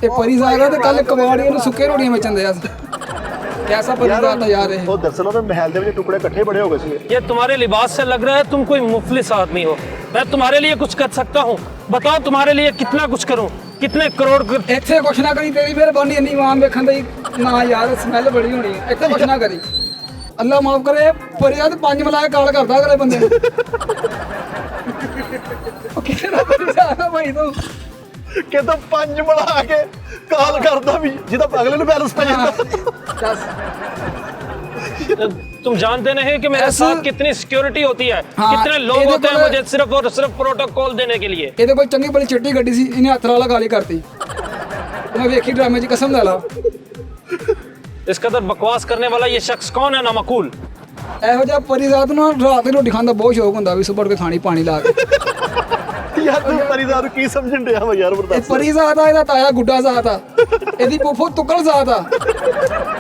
ਇਹ ਪਰਿਜ਼ਾਤ ਆ ਤੇ ਕੱਲ ਕਬਾੜੀਆਂ ਨੂੰ ਸੁੱਕੇ ਰੋਟੀਆਂ ਵੇਚਣ ਦੇ ਆ। ਕੈਸਾ ਪਰਿਜ਼ਾਤ ਆ ਯਾਰ ਇਹ। ਉਹ ਦੱਸਣਾ ਤੇ ਮਹਿਲ ਦੇ ਵਿੱਚ ਟੁਕੜੇ ਇਕੱਠੇ ਬੜੇ ਹੋ ਗਏ ਸੀ। ये तुम्हारे लिबास से लग रहा है तुम कोई मुफलिस आदमी हो। मैं तुम्हारे लिए कुछ कर सकता हूँ, बताओ तुम्हारे लिए कितना कुछ करूँ, कितने करोड़ ਇੱਥੇ ਕੁਛ ਨਾ ਕਰੀ, ਤੇਰੀ ਮਿਹਰਬਾਨੀ ਇੰਨੀ ਮਾਂ ਵੇਖਣ ਦੀ ਨਾ ਯਾਰ, ਸਮੈਲ ਬੜੀ ਹੋਣੀ ਹੈ। ਇੱਥੇ ਕੁਛ ਨਾ ਕਰੀ, ਅੱਲਾ ਮਾਫ ਕਰੇ। ਪਰਿਜ਼ਾਤ 5 ਮਲਾਇਆ ਕਾਲ ਕਰਦਾ ਅਗਲੇ ਬੰਦੇ ਨੂੰ। ਉਹ ਕਿਹੜਾ ਪਰਿਜ਼ਾਤ ਆ ਭਾਈ ਤੂੰ? ਕਿਤੇ 5 ਬਣਾ ਕੇ ਕਾਲ ਕਰਦਾ ਵੀ, ਜਿਹਦਾ ਅਗਲੇ ਨੂੰ ਬੈਲੈਂਸ ਪੈ ਜਾਂਦਾ। ਦੱਸ। तुम जानते नहीं कि मेरे ऐसा- साथ कितनी सिक्योरिटी होती है, हाँ, कितने लोग ये होते हैं देखो, मुझे सिर्फ और सिर्फ प्रोटोकॉल देने के लिए। ਇਹਦੇ ਕੋਲ ਚੰਗੀ ਬੜੀ ਚਿੱਟੀ ਗੱਡੀ ਸੀ, ਇਹਨੇ ਹੱਥ ਨਾਲ ਗਾਲੀ ਕਰਤੀ। ਮੈਂ ਵੇਖੀ ਡਰਾਮੇ 'ਚ, ਕਸਮ ਲੈ ਲਾ। इस कदर बकवास करने वाला ये शख्स कौन है नामकूल? ਇਹੋ ਜਿਹਾ ਪਰਿਜ਼ਾਤ ਨੂੰ ਰਾਤ ਦੀ ਰੋਟੀ ਖਾਣ ਦਾ ਬਹੁਤ ਸ਼ੌਕ ਹੁੰਦਾ ਵੀ ਸੁਬਹ ਕੇ ਖਾਣੀ ਪਾਣੀ ਲਾ ਕੇ। ਯਾਰ ਤੂੰ ਪਰਿਜ਼ਾਤ ਨੂੰ ਕੀ ਸਮਝਣ ਡਿਆ ਵਾ ਯਾਰ? ਇਹ ਬਰਦਾਸ਼ਤ ਪਰਿਜ਼ਾਤ ਆ, ਇਹਦਾ ਤਾਇਆ ਗੁੱਡਾ ਜ਼ਾਤ ਆ, ਇਹਦੀ ਫੁੱਫੋ ਤੁਕਲ ਜ਼ਾਤ ਆ,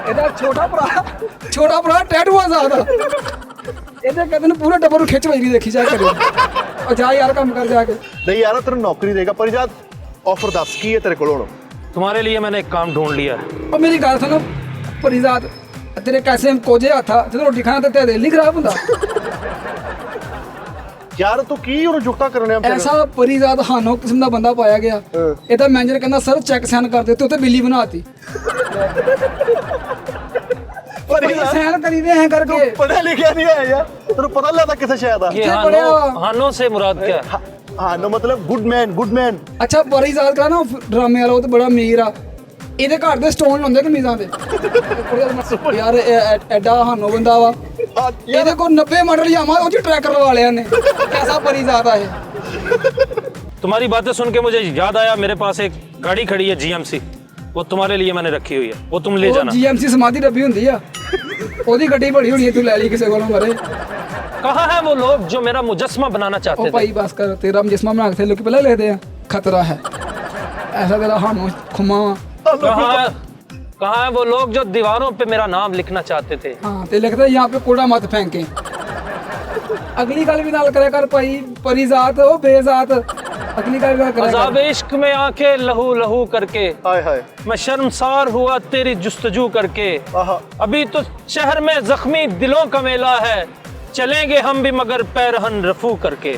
ਇਹਦਾ ਛੋਟਾ ਭਰਾ ਟੈਟੂਆ ਜ਼ਾਤ ਆ। ਇਹਦੇ ਕਦੇ ਨੂੰ ਪੂਰੇ ਟੱਬਰ ਨੂੰ ਖਿੱਚ ਵਜਦੀ ਦੇਖੀ ਜਾ ਕਰੇ। ਉਹ ਜਾ ਯਾਰ ਕੰਮ ਕਰ ਜਾ ਕੇ। ਨਹੀਂ ਯਾਰ, ਤੈਨੂੰ ਨੌਕਰੀ ਦੇਗਾ ਪਰਿਜ਼ਾਤ। ਆਫਰ ਦੱਸ ਕੀ ਹੈ ਤੇਰੇ ਕੋਲ ਹੁਣ? तुम्हारे लिए मैंने एक काम ढूंढ लिया है। ਉਹ ਮੇਰੀ ਗੱਲ ਸੁਣੋ ਪਰਿਜ਼ਾਤ, ਤੇਰੇ ਕੈਸੇ ਕੋਝੇ ਹੱਥ ਆ, ਜਦੋਂ ਰੋਟੀ ਖਾਣਾ ਤੇ ਤੇਰਾ ਦਿਲ ਨਹੀਂ ਖਰਾਬ ਹੁੰਦਾ? ਯਾਰ ਤੂੰ ਕੀ ਉਹਨੂੰ ਜੁਗਤਾ ਕਰਨੇ ਆ? ਐਸਾ ਪਰਿਜ਼ਾਤ ਹਾਨੋ ਕਿਸਮ ਦਾ ਬੰਦਾ ਪਾਇਆ ਗਿਆ। ਇਹ ਤਾਂ ਮੈਨੇਜਰ ਕਹਿੰਦਾ ਸਰ ਚੈੱਕ ਸਾਈਨ ਕਰ ਦਿਓ, ਤੇ ਉੱਤੇ ਬਿੱਲੀ ਬਣਾਤੀ। ਸਾਈਨ ਕਰੀਦੇ ਐ ਕਰਕੇ। ਪੜਿਆ ਲਿਖਿਆ ਨਹੀਂ ਹੈ ਯਾਰ, ਤੈਨੂੰ ਪਤਾ ਨਹੀਂ ਲੱਗਦਾ ਕਿਸੇ ਸ਼ਾਇਦ ਦਾ। ये क्या पढ़े हो? हानो से मुराद क्या है? ਹਾਂ ਨੋ ਮਤਲਬ ਗੁੱਡ ਮੈਨ। ਅੱਛਾ ਪਰਿਜ਼ਾਤ ਕਰਾ ਨਾ ਡਰਾਮੇ ਵਾਲਾ, ਉਹ ਤੇ ਬੜਾ ਅਮੀਰ ਆ। ਇਹਦੇ ਘਰ ਦੇ ਸਟੋਨ ਹੁੰਦੇ ਕਮੀਜ਼ਾਂ ਤੇ। ਯਾਰ ਐਡਾ ਹਾਨੋ ਬੰਦਾ ਵਾ, ਇਹਦੇ ਕੋਲ 90 ਮਾਡल यामा ਉਹ ਚ ट्रैकर लगा लिया ने कैसा परिजात है तुम्हारी बातें सुन के मुझे याद आया, मेरे पास एक गाड़ी खड़ी है GMC, वो तुम्हारे लिए मैंने रखी हुई है, वो तुम ले जाना। GMC समाधि डब्बी ਹੁੰਦੀ ਆ ਉਹਦੀ ਗੱਡੀ ਬੜੀ ਹੋਣੀ ਤੂੰ ਲੈ ਲਈ ਕਿਸੇ ਕੋਲੋਂ ਮਰੇ कहाँ है वो लोग जो मेरा मुजस्मा बनाना ਉਹ चाहते थे? ਭਾਈ ਬਸ ਕਰ ਤੇਰਾ ਜਿਸਮਾਂ ਬਣਾ ਕੇ ਲੋਕੀ ਪਹਿਲਾਂ ਲਿਖਦੇ ਆ खतरा है ऐसा तेरा हम खुमा कहाँ है वो लोग जो दीवारों पे मेरा नाम लिखना चाहते थे? हाँ ते लिखते यहाँ पे कूड़ा मत फेंके अगली गल भी नाल करे कर भाई परिजात ओ बेजात अगली गल भी करे अज़ाब इश्क में आंखें लहू लहू करके ਹਾਏ ਹਾਏ मैं शर्मसार हुआ तेरी जुस्तजू करके। ਆਹਾ अभी तो शहर में जख्मी दिलों का मेला है, चलेंगे हम भी मगर पैरहन रफू करके।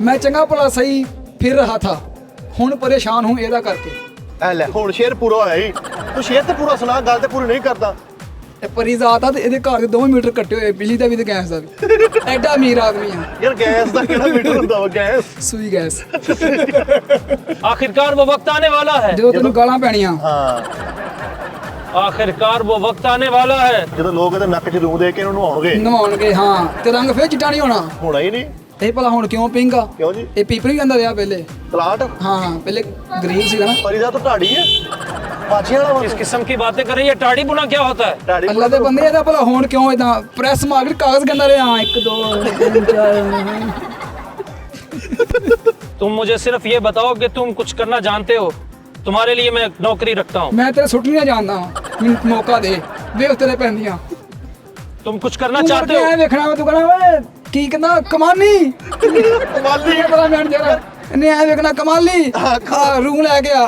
मैं चंगा भला सही फिर रहा था हुन परेशान हूँ एदा करके ਐ ਲੈ ਹੁਣ ਸ਼ੇਰ ਪੂਰਾ ਹੋਇਆ ਹੀ ਤੂੰ ਸ਼ੇਰ ਤੇ ਪੂਰਾ ਸੁਣਾ ਗੱਲ ਤੇ ਪੂਰੀ ਨਹੀਂ ਕਰਦਾ ਇਹ परिजात ਆ ਤੇ ਇਹਦੇ ਘਰ ਦੇ 2 ਮੀਟਰ ਕੱਟੇ ਹੋਏ ਬਿਜਲੀ ਦਾ ਵੀ ਤੇ ਗੈਸ ਦਾ ਵੀ ਐਡਾ ਅਮੀਰ ਆਦਮੀ ਆ ਯਾਰ ਗੈਸ ਦਾ ਕਿਹੜਾ ਮੀਟਰ ਹੁੰਦਾ ਵਾ ਗੈਸ ਸੂਈ ਗੈਸ आखिरकार वो वक्त आने वाला है, ਜਦੋਂ ਤੈਨੂੰ ਗਾਲਾਂ ਪੈਣੀਆਂ ਹਾਂ आखिरकार वो वक्त आने वाला है। ਜਦੋਂ ਲੋਕ ਇਹਦੇ ਨੱਕ 'ਚ ਰੂੰ ਦੇ ਕੇ ਇਹਨੂੰ ਨਵਾਉਣਗੇ ਨਵਾਉਣਗੇ ਹਾਂ ਤੇ ਰੰਗ ਫੇਰ ਚਿੱਟਾ ਨਹੀਂ ਹੋਣਾ ਹੋਣਾ ਹੀ ਨਹੀਂ ਇਹ ਭਲਾ ਹੁਣ ਕਿਉਂ ਪਿੰਗਾ ਕਿਉਂ ਜੀ ਇਹ ਪੀਪਲ ਵੀ ਜਾਂਦਾ ਰਿਹਾ ਪਹਿਲੇ ਤਲਾਟ ਹਾਂ ਪਹਿਲੇ ਗਰੀਬ ਸੀਗਾ ਨਾ ਪਰਿਦਾ ਤਾਂ ਢਾੜੀ ਹੈ ਮਾਛੀਆਂ ਵਾਲਾ किस किस्म की बातें कर रही है? टाड़ी बुना क्या होता है? ਢਾੜੀ ਅੱਲਾ ਦੇ ਬੰਦੇ ਇਹਦਾ ਭਲਾ ਹੁਣ ਕਿਉਂ ਇਦਾਂ ਪ੍ਰੈਸ ਮਾਰ ਕੇ ਕਾਗਜ਼ ਕਹਿੰਦਾ ਰਿਹਾ 1 2 3 4 तुम मुझे सिर्फ ये बताओ कि तुम कुछ करना जानते हो, तुम्हारे लिए मैं नौकरी रखता हूँ। ਮੈਂ ਤੇਰੇ ਸੁੱਟਣੀਆਂ ਜਾਣਦਾ ਮੈਨੂੰ ਮੌਕਾ ਦੇ ਵੇਖ ਤੇਰੇ ਪੈਂਦੀਆਂ तुम कुछ करना ਤੂੰ चाहते ਐ हो? ਵੇਖਣਾ ਤੂੰ ਕਹਣਾ ਓਏ ਕੀ ਕਹਿੰਦਾ ਕਮਾਲੀ ਕਮਾਲੀ ਬੜਾ ਮੈਂ ਜਰਾ ਇਹਨੇ ਐ ਵੇਖਣਾ ਕਮਾਲੀ ਆ ਰੂਮ ਲੈ ਗਿਆ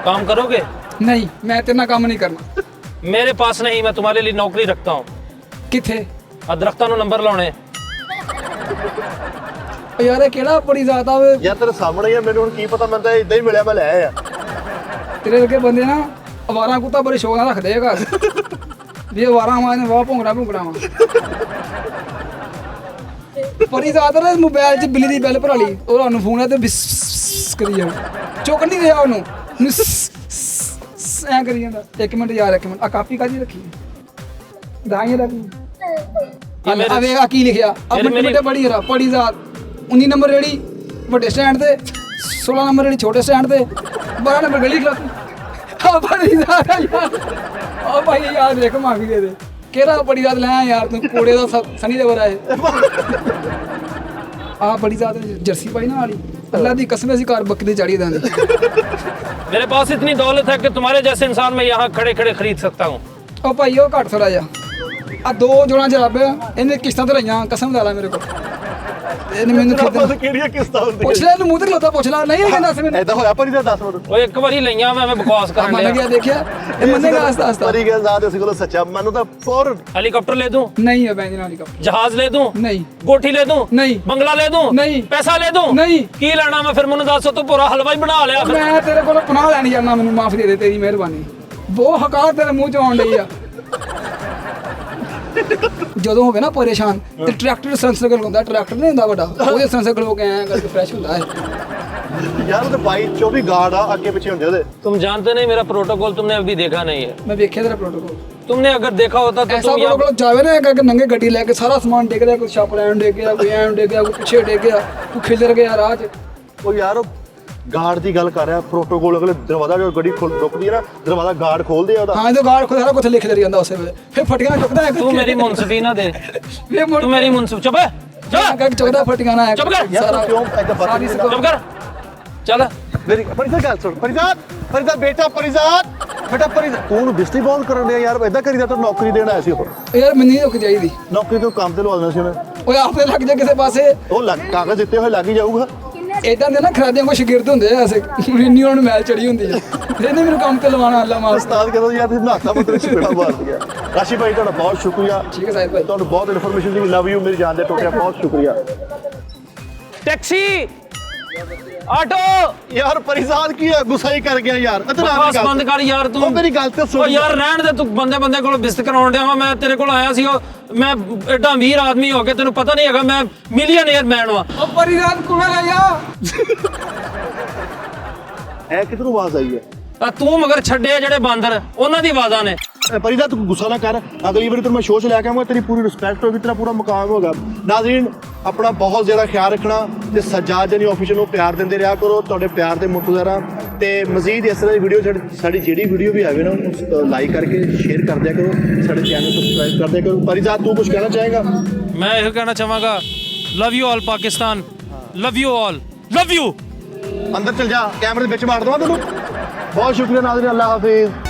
काम करोगे? ਨਹੀਂ ਮੈਂ ਤੇਰੇ ਨਾਲ ਕੰਮ ਨਹੀਂ ਕਰਨਾ मेरे पास नहीं, मैं तुम्हारे लिए नौकरी रखता हूँ। ਕਿੱਥੇ दरख्तां नु नंबर लाने। ਓ ਯਾਰ ਇਹ ਕਿਹੜਾ ਬੜੀ ਜ਼ਾਤ ਆ ਵੇ ਯਾਰ ਤੇਰੇ ਸਾਹਮਣੇ ਹੀ ਆ ਮੈਨੂੰ ਹੁਣ ਕੀ ਪਤਾ ਮੈਨੂੰ ਤਾਂ ਇਦਾਂ ਹੀ ਮਿਲਿਆ ਮੈਂ ਲੈ ਆਇਆ ਤੇਰੇ ਵਰਗੇ ਬੰਦੇ ਨਾ ਅਵਾਰਾ ਕੁੱਤਾ ਬੜੇ ਸ਼ੌਕ ਨਾਲ ਰੱਖਦੇ ਆ ਘਰ ਵੀ ਅਵਾਰਾ ਮਾਂ ਨੇ ਵਾਹ ਭੁੰਗੜਾ ਵਾ ਪਰੀ ਜ਼ਾਤ ਨੇ ਮੋਬਾਈਲ 'ਚ ਬਿੱਲੀ ਦੀ ਬਿੱਲ ਭਰਾ ਲਈ ਉਹ ਉਹਨੂੰ ਫੋਨ ਆ ਤੇ ਬਿਸ ਕਰੀ ਜਾਂਦਾ ਚੁੱਕ ਨਹੀਂ ਰਿਹਾ ਉਹਨੂੰ ਐ ਕਰੀ ਜਾਂਦਾ 1 ਮਿੰਟ ਯਾਰ 1 ਮਿੰਟ ਆ ਕਾਪੀ ਕਾਦੀ ਰੱਖੀ ਦਾਈਆਂ ਰੱਖੀ ਆ ਵੇ ਆ ਕੀ ਲਿਖਿਆ ਆ ਮਿੰਟ ਬੜੀ ਹਰਾ ਪੜੀ ਜ਼ਾਤ 19 ਨੰਬਰ ਰੇੜੀ ਵੱਡੇ ਸਟੈਂਡ ਤੇ 16 ਨੰਬਰ ਰੇੜੀ ਛੋਟੇ ਸਟੈਂਡ ਤੇ 12 ਨੰਬਰ ਗਲੀ ਖਲੋਤੀ ਆ ਬੜੀ ਜ਼ਾਤ ਆ ਯਾਰ ਆ ਭਾਈ ਯਾਰ ਦੇਖ ਮਾਫੀ ਦੇ ਦੇ ਕਿਹੜਾ ਬੜੀ ਜ਼ਾਤ ਲੈ ਯਾਰ ਤੂੰ ਕੋੜੇ ਦਾ ਸਨੀ ਦੇ ਵਰਾ ਆ ਬੜੀ ਜ਼ਾਤ ਜਰਸੀ ਪਾਈ ਨਾ ਵਾਲੀ ਅੱਲਾ ਦੀ ਕਸਮ ਅਸੀਂ ਘਰ ਬੱਕਰੀ ਚਾੜੀ ਦਾਂਦੇ मेरे पास इतनी दौलत है कि तुम्हारे जैसे इंसान मैं यहाँ खड़े खड़े खरीद सकता हूँ। ਉਹ ਭਾਈ ਉਹ ਘੱਟ ਥੋੜਾ ਜਿਹਾ ਆ 2 ਜੋੜਾਂ ਜਰਾਬ ਇਹਨੇ ਕਿਸ਼ਤਾਂ ਤੇ ਲਈਆਂ ਕਸਮ ਲਾ ਲਾ ਮੇਰੇ ਕੋਲ ਇਹਨੇ ਮੈਨੂੰ ਖਰੀਦਣਾ ਕਿਹੜੀਆਂ ਕਿਸ਼ਤਾਂ ਹੁੰਦੀਆਂ ਪੁੱਛ ਲੈ ਇਹਨੂੰ ਮੂੰਹ ਤੇ ਖਲੋਤਾ ਪੁੱਛ ਲੈ ਨਹੀਂ ਕਹਿੰਦਾ ਸੀ ਮੈਨੂੰ ਐਦਾਂ ਹੋਇਆ ਪਰਿਦਾ ਦੱਸ ਮੈਨੂੰ वो एक बारी लिया मैं बकवास कर ਮੰਨ ਗਿਆ ਦੇਖਿਆ ਇਹ ਮੰਨੇਗਾ ਆਸਤਾ ਆਸਤਾ ਪਰੀ ਗੱਲ ਜ਼ਾਤ ਅਸੀਂ ਕੋਲ ਸੱਚਾ ਮੈਨੂੰ ਤਾਂ ਫੌਰਨ हेलीकॉप्टर ले दूं, ਨਹੀਂ ਹੈ ਬੈਂਜ ਨਾਲ ਕੰਮ जहाज ले दूं, ਨਹੀਂ कोठी ले दूं, नहीं। बंगला ले दूं, नहीं। पैसा ले दूं, नहीं। की लेना मैं फिर मुन्नू दस तू पूरा हलवा ही बना लिया फिर। ਮੈਂ ਤੇਰੇ ਕੋਲੋਂ ਪਨਾਹ ਲੈਣੀ ਜਾਂਦਾ ਮੈਨੂੰ ਮਾਫ ਦੇ ਦੇ ਤੇਰੀ ਮਿਹਰਬਾਨੀ ਬਹੁਤ ਹਕਾਰ ਤੇਰੇ ਮੂੰਹ ਚੋਂ ਆਉਣ ਡਈ ਆ ਜਦੋਂ ਹੋਵੇ ਨਾ ਪਰੇਸ਼ਾਨ ਤੇ ਟਰੈਕਟਰ ਸੈਂਸਰ ਹੁੰਦਾ ਟਰੈਕਟਰ ਨਹੀਂ ਹੁੰਦਾ ਵੱਡਾ ਉਹਦੇ ਸੈਂਸਰ ਹੋ ਕੇ ਐਂ ਕਰਕੇ ਫਰੈਸ਼ ਹੁੰਦਾ ਹੈ ਯਾਰ ਉਹਦੇ ਬਾਈ 24 ਗਾਰਡ ਆ ਅੱਗੇ ਪਿੱਛੇ ਹੁੰਦੇ ਉਹਦੇ तुम जानते नहीं मेरा प्रोटोकॉल तुमने अभी देखा नहीं है। ਮੈਂ ਵੇਖਿਆ ਤੇਰਾ ਪ੍ਰੋਟੋਕੋਲ तुमने अगर देखा होता तो ਐਸਾ तुम यहाँ ਪ੍ਰੋਟੋਕੋਲ ਜਾਵੇ ਨਾ ਕਰਕੇ ਨੰਗੇ ਗੱਡੀ ਲੈ ਕੇ ਸਾਰਾ ਸਮਾਨ ਡਿੱਗ ਰਿਹਾ ਕੋਈ ਛਾਪ ਲੈਣ ਡਿੱਗ ਗਿਆ ਕੋਈ ਐਂ ਡਿੱਗ ਗਿਆ ਕੋਈ ਪਿੱਛੇ ਡਿੱਗ ਗਿਆ ਕੋਈ ਖਿਲਰ ਗਿਆ ਰਾਹ 'ਚ ਉਹ ਯਾਰ ਉਹ ਗਾਰਡ ਦੀ ਗੱਲ ਕਰ ਰਿਹਾ ਪ੍ਰੋਟੋਕੋਲ ਅਗਲੇ ਦਰਵਾਜ਼ਾ ਜੋ ਗੱਡੀ ਰੁਕਦੀ ਹੈ ਨਾ ਦਰਵਾਜ਼ਾ ਗਾਰਡ ਖੋਲਦੇ ਆ ਉਹਦਾ ਹਾਂ ਇਹਦਾ ਗਾਰਡ ਖੁਦ ਸਾਰਾ ਕੁਝ ਲਿਖ ਦੇ ਜਾਂਦਾ ਉਸੇ ਵੇਲੇ ਫਿਰ ਫਟੀਆਂ ਚੁੱਕਦਾ ਹੈ तू मेरी मुंसफी ना दे, ਫਿਰ ਮੁੜ तू मेरी मुंसफ चुप है, चुप ਚੁੱਕਦਾ ਫਟੀਆਂ ਨਾ चुप कर, ਯਾਰ ਤੂੰ ਕਿਉਂ ਐਦਾਂ ਸਾਰੀ ਬਾਤ चुप कर, चल। ਮੇਰੀ ਫਰੀਦਾ ਗੱਲ ਸੁਣ ਫਰੀਦਾ ਬੇਟਾ ਬੇਟਾ ਤੂੰ ਉਹਨੂੰ ਬਿਸਤੀ ਬਹੁਤ ਕਰਨ ਡਿਆ ਯਾਰ ਐਦਾਂ ਕਰੀਦਾ ਤੂੰ ਨੌਕਰੀ ਦੇਣ ਆਇਆ ਸੀ ਉਹ ਯਾਰ ਮੈਨੂੰ ਨਹੀਂ ਰੁਕ ਜਾਈਦੀ ਨੌਕਰੀ ਤੋਂ ਕੰਮ ਤੇ ਲਵਾ ਦੇਣਾ ਸੀ ਉਹਨੇ ਓਏ ਆਪੇ ਲੱਗ ਜਾ ਕਿਸੇ ਪਾਸੇ ਉਹ ਕਾਗਜ਼ ਦਿੱਤੇ ਹੋਏ ਲੱਗ ਹੀ ਜਾਊਗਾ ਇਦਾਂ ਦੇ ਨਾ ਖਰਾਦਿਆਂ ਕੋ ਸ਼ਾਗਿਰਦ ਹੁੰਦੇ ਆ ਐਸੇ ਇੰਨੀ ਉਹਨਾਂ ਨੂੰ ਮੈਲ ਚੜੀ ਹੁੰਦੀ ਆ ਇਹਨੇ ਮੈਨੂੰ ਕੰਮ ਤੇ ਲਵਾਉਣਾ ਅੱਲਾ ਮਾਫ ਉਸਤਾਦ ਕਹਿੰਦਾ ਯਾਰ ਤੁਸੀਂ ਨਾਤਾ ਮਤਲਬ ਚਪੇੜਾ ਮਾਰ ਦਿਆ ਰਾਸ਼ੀ ਭਾਈ ਤੁਹਾਡਾ ਬਹੁਤ ਸ਼ੁਕਰੀਆ ਠੀਕ ਹੈ ਸਾਹਿਬ ਭਾਈ ਤੁਹਾਨੂੰ ਬਹੁਤ ਇਨਫੋਰਮੇਸ਼ਨ ਦੀ ਲਵ ਯੂ ਮੇਰੀ ਜਾਨ ਦੇ ਟੋਟਿਆ ਬਹੁਤ ਸ਼ੁਕਰੀਆ टैक्सी, ऑटो, ਯਾਰ ਪਰਿਜ਼ਾਦ ਕੀ ਹੈ ਗੁੱਸਾ ਹੀ ਕਰ ਗਿਆ ਯਾਰ बकवास बंद कर यार तू। ਉਹ ਮੇਰੀ ਗੱਲ ਤੇ ओ ਸੁਣ यार रहन दे, तू बंदे कोल बिस्त कराउण दिया मैं तेरे कोल आया सी मैं एडा अमीर आदमी हो के तेनू पता नहीं हैगा मैं मिलियनेयर मैन वा। ਉਹ ਪਰਿਰਾਤ ਕੋਲ ਆਇਆ ਐ ਕਿਧਰੋਂ ਆਵਾਜ਼ ਆਈ ਹੈ तू मगर छड्डे जेड़े बांदर उन्हां दी आवाज़ां ने। ਪਰੀਦਾ ਤੂੰ ਗੁੱਸਾ ਨਾ ਕਰ, ਅਗਲੀ ਵਾਰੀ ਤੈਨੂੰ ਮੈਂ ਸ਼ੋਅ 'ਚ ਲੈ ਕੇ ਆਵਾਂਗਾ, ਤੇਰੀ ਪੂਰੀ ਰਿਸਪੈਕਟ ਹੋਗੀ, ਤੇਰਾ ਪੂਰਾ ਮੁਕਾਮ ਹੋਗਾ। ਨਾਜ਼ਰੀਨ ਆਪਣਾ ਬਹੁਤ ਜ਼ਿਆਦਾ ਖਿਆਲ ਰੱਖਣਾ ਤੇ ਸੱਜਾਦ ਜਨੀ ਆਫੀਸ਼ੀਅਲ ਨੂੰ ਪਿਆਰ ਦਿੰਦੇ ਰਿਹਾ ਕਰੋ, ਤੁਹਾਡੇ ਪਿਆਰ ਦੇ ਮੁੰਤਜ਼ਰ ਤੇ ਮਜ਼ੀਦ ਇਸ ਤਰ੍ਹਾਂ ਦੀ ਵੀਡੀਓ ਸਾਡੀ ਜਿਹੜੀ ਵੀਡੀਓ ਵੀ ਆਵੇ ਨਾ ਉਹਨੂੰ ਲਾਈਕ ਕਰਕੇ ਸ਼ੇਅਰ ਕਰ ਦਿਆ ਕਰੋ, ਸਾਡੇ ਚੈਨਲ ਨੂੰ ਸਬਸਕ੍ਰਾਈਬ ਕਰ ਦਿਆ ਕਰੋ। ਪਰੀਦਾ ਤੂੰ ਕੁਝ ਕਹਿਣਾ ਚਾਹੇਗਾ? मैं यह कहना चाहूँगा, love you all Pakistan, love you all, love you. ਅੰਦਰ ਚਲ ਜਾ, ਕੈਮਰੇ ਦੇ ਵਿੱਚ ਮਾਰ ਦਵਾਂ ਤੈਨੂੰ। ਬਹੁਤ ਸ਼ੁਕਰੀਆ ਨਾਜ਼ਰੀਨ, ਅੱਲਾਹ ਹਾਫਿਜ਼।